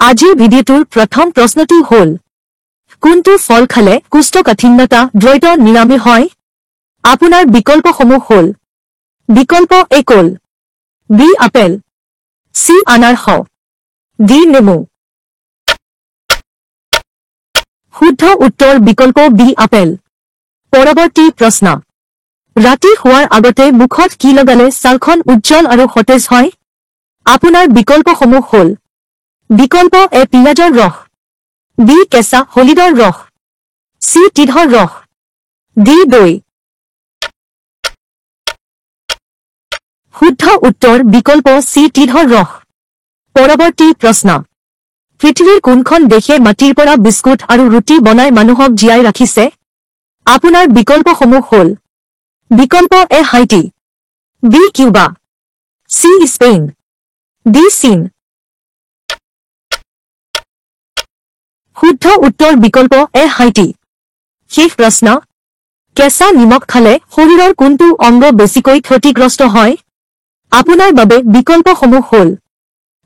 আজিৰ ভিডিঅ'টোৰ প্ৰথম প্ৰশ্নটো হ'ল কোনটো ফল খালে কোষ্ঠকাঠিন্যতা দ্ৰুত নিৰাময় হয় আপোনাৰ বিকল্পসমূহ হ'ল বিকল্প এ কল বি আপেল সি আনাৰস ডি নেমু শুদ্ধ উত্তৰ বিকল্প বি আপেল পৰৱৰ্তী প্ৰশ্ন ৰাতি শোৱাৰ আগতে মুখত কি লগালে ছালখন উজ্জ্বল আৰু সতেজ হয় আপোনাৰ বিকল্পসমূহ হ'ল বিকল্প এ পিঁয়াজৰ ৰস বি কেঁচা হলদিৰ ৰস সি তিলৰ ৰস ডি দৈ শুদ্ধ উত্তৰ বিকল্প সি তিলৰ ৰস পৰৱৰ্তী প্ৰশ্ন পৃথিৱীৰ কোনখন দেশে মাটিৰ পৰা বিস্কুট আৰু ৰুটি বনাই মানুহক জীয়াই ৰাখিছে আপোনাৰ বিকল্পসমূহ হ'ল বিকল্প এ হাইটি বি কিউবা সি স্পেইন ডি চীন শুদ্ধ উত্তৰ বিকল্প এ হাইটি শেষ প্ৰশ্ন কেঁচা নিমখ খালে শৰীৰৰ কোনটো অংগ বেছিকৈ ক্ষতিগ্ৰস্ত হয় আপোনাৰ বাবে বিকল্পসমূহ হ'ল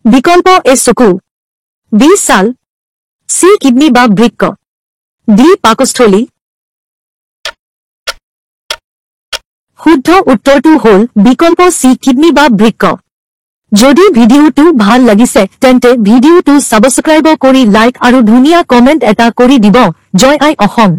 বিকল্প এ চকু বি ছাল সি কিডনী বা বৃক্ক ডি পাকস্থলী শুদ্ধ উত্তৰটো হ'ল বিকল্প সি কিডনী বা বৃক্ক যদি ভিডিঅ'টো ভাল লাগিছে তেন্তে ভিডিঅ'টো সাবস্ক্ৰাইব কৰি লাইক আৰু ধুনীয়া কমেন্ট এটা কৰি দিব জয় আই অসম